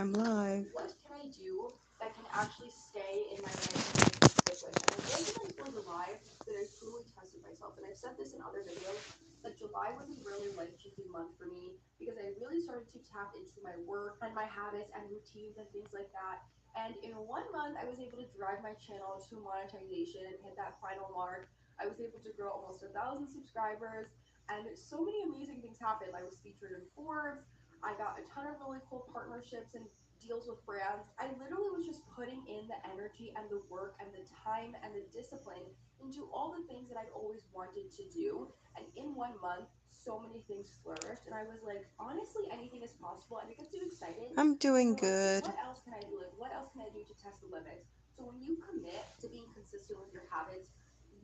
I'm live. What can I do that can actually stay in my life and I can stick with? And it wasn't until July that I truly tested myself. And I've said this in other videos that July was a really life-changing month for me because I really started to tap into my work and my habits and routines and things like that. And in 1 month, I was able to drive my channel to monetization and hit that final mark. I was able to grow almost 1,000 subscribers, and so many amazing things happened. I was featured in Forbes. I got a ton of really cool partnerships and deals with brands. I literally was just putting in the energy and the work and the time and the discipline into all the things that I'd always wanted to do. And in 1 month, so many things flourished. And I was like, honestly, anything is possible. And I get too excited. I'm doing So, like, good. what else can I do? Like, what else can I do to test the limits? So, when you commit to being consistent with your habits,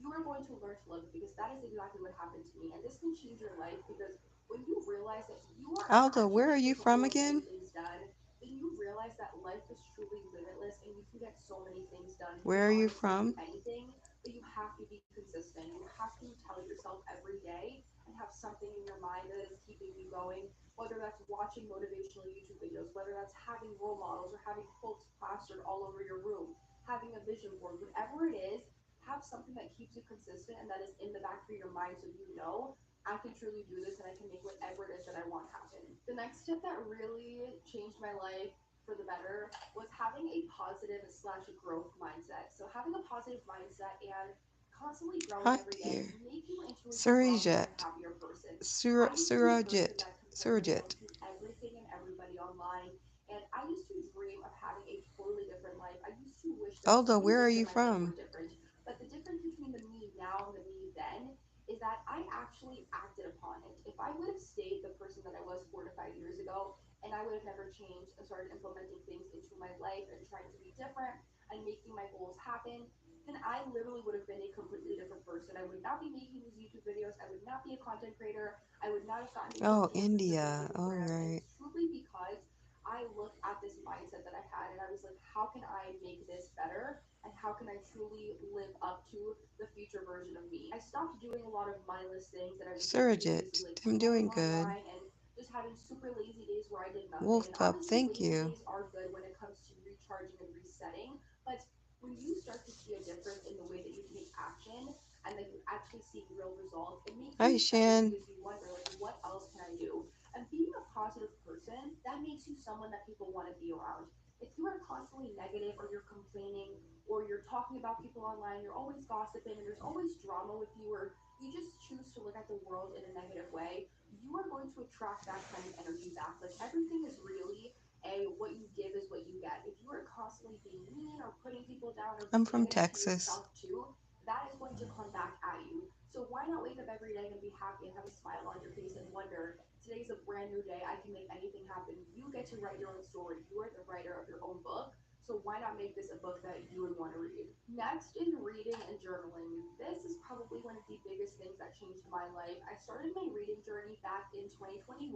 you are going to learn to love it because that is exactly what happened to me. And this can change your life because when you realize that you are Aldo, where actually are you from capable of getting again? things done, then you realize that life is truly limitless and you can get so many things done. You Where can are you honestly do from? anything, but you have to be consistent. You have to tell yourself every day and have something in your mind that is keeping you going, whether that's watching motivational YouTube videos, whether that's having role models or having quotes plastered all over your room, having a vision board, whatever it is, have something that keeps you consistent and that is in the back of your mind so you know I can truly do this and I can make whatever it is that I want happen. The next step that really changed my life for the better was having a positive slash growth mindset. So having a positive mindset and constantly growing Hot every day dear. make you into a stronger and Surrogate. happier person. I used to be a person Surrogate. that compared myself Surrogate. to everything and everybody online, and I used to dream of having a totally different life. I used to wish that so Aldo, many where are things in you my life from? were different. But the difference between the me now and the me then is that I actually acted upon it. If I would have stayed the person that I was 4 to 5 years ago, and I would have never changed and started implementing things into my life and trying to be different and making my goals happen, then I literally would have been a completely different person. I would not be making these YouTube videos. I would not be a content creator. I would not have gotten into Oh, deals consistently India. with All brands. And right. it's truly because I looked at this mindset that I had and I was like, how can I make this better? And how can I truly live up to the future version of me? I stopped doing a lot of mindless things that I was doing previously, Surrogate. like I'm scrolling doing good. online and just having super lazy days where I did nothing. Wolf And Pup, obviously, thank lazy you. days are good when it comes to recharging and resetting. But when you start to see a difference in the way that you take action and that you actually see real results, it makes you Hi, excited Shan. because you wonder, like, what else can I do? And being a positive person, that makes you someone that people want to be around. If you are constantly negative or you're complaining or you're talking about people online, you're always gossiping and there's always drama with you, or you just choose to look at the world in a negative way, you are going to attract that kind of energy back. Like everything is really a what you give is what you get. If you are constantly being mean or putting people down or I'm being from negative to Texas. yourself too, that is going to come back at you. So why not wake up every day and be happy and have a smile on your face and wonder, today's a brand new day. I can make anything happen. You get to write your own story. You are the writer of your own book. So why not make this a book that you would want to read? Next is reading and journaling. This is probably one of the biggest things that changed my life. I started my reading journey back in 2021.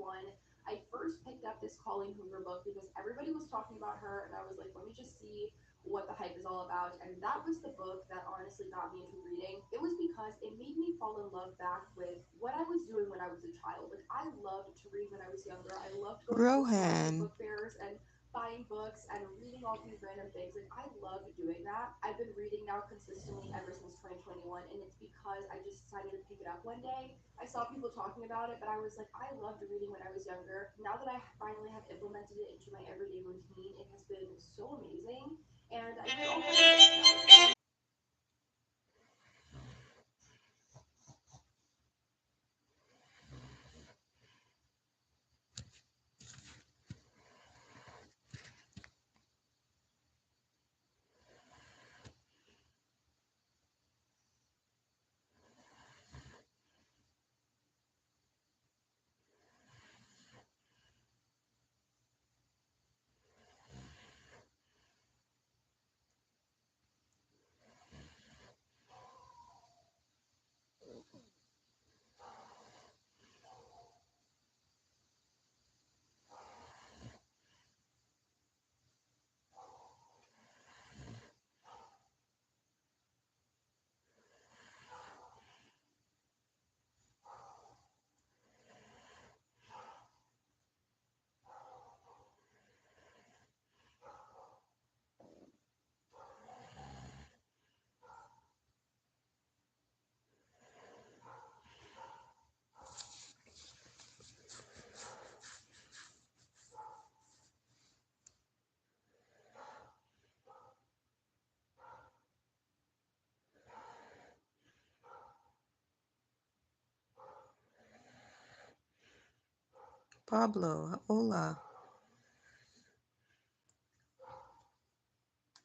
I first picked up this Colleen Hoover book because everybody was talking about her, and I was like, let me just see what the hype is all about. And that was the book that honestly got me into reading. It was because it made me fall in love back with what I was doing when I was a child. Like I loved to read when I was younger. I loved going to scholastic Rohan. book fairs and buying books and reading all these random things. Like I loved doing that. I've been reading now consistently ever since 2021, and it's because I just decided to pick it up one day. I saw people talking about it, but I was like, I loved reading when I was younger. Now that I finally have implemented it into my everyday routine, it has been so amazing. And I hear all kinds of excuses. Pablo, hola.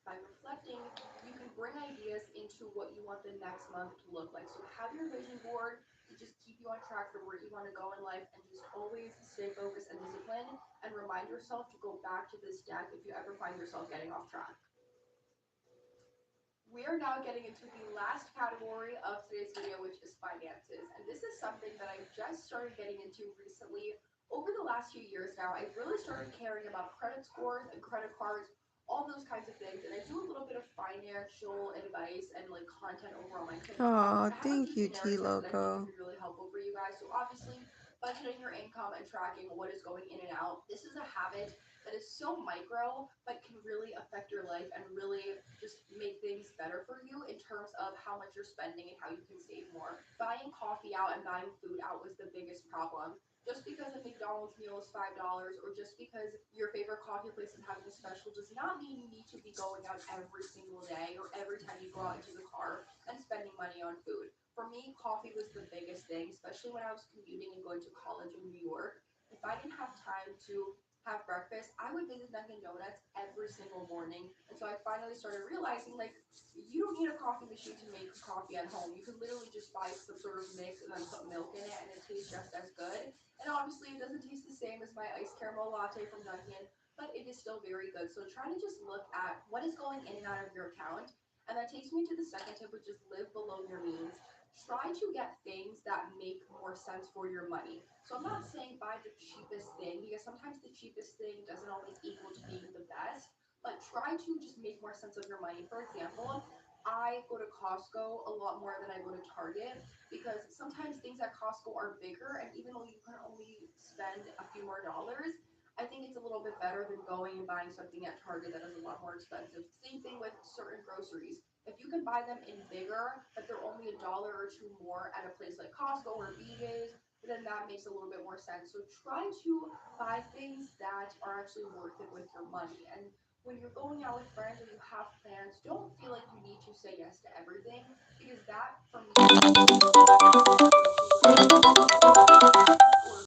By reflecting, you can bring ideas into what you want the next month to look like. So have your vision board to just keep you on track for where you want to go in life and just always stay focused and disciplined and remind yourself to go back to this deck if you ever find yourself getting off track. We are now getting into the last category of today's video, which is finances. And this is something that I just started getting into recently. Over the last few years now, I've really started caring about credit scores and credit cards, all those kinds of things. And I do a little bit of financial advice and like content over on my TikTok. Oh, And I have a thank few you, T generic tips that I think could Loco. be really helpful for you guys. So obviously, budgeting your income and tracking what is going in and out. This is a habit that is so micro, but can really affect your life and really just make things better for you in terms of how much you're spending and how you can save more. Buying coffee out and buying food out was the biggest problem. Just because a McDonald's meal is $5 or just because your favorite coffee place is having a special does not mean you need to be going out every single day or every time you go out into the car and spending money on food. For me, coffee was the biggest thing, especially when I was commuting and going to college in New York. If I didn't have time to have breakfast, I would visit Dunkin' Donuts every single morning. And so I finally started realizing like you don't need a coffee machine to make coffee at home. You can literally just buy some sort of mix and then put milk in it and it tastes just as good. And obviously it doesn't taste the same as my iced caramel latte from Dunkin', but it is still very good. So try to just look at what is going in and out of your account. And that takes me to the second tip, which is live below your means. Try to get things that make more sense for your money. So I'm not saying buy the cheapest thing because sometimes the cheapest thing doesn't always equal to being the best, but try to just make more sense of your money. For example, I go to Costco a lot more than I go to Target because sometimes things at Costco are bigger, and even though you can only spend a few more dollars, I think it's a little bit better than going and buying something at Target that is a lot more expensive. Same thing with certain groceries. If you can buy them in bigger, but they're only $1 or 2 more at a place like Costco or BJ's, then that makes a little bit more sense. So try to buy things that are actually worth it with your money. And when you're going out with friends or you have plans, don't feel like you need to say yes to everything because that, for me, is a big mistake that I fell into when I was younger.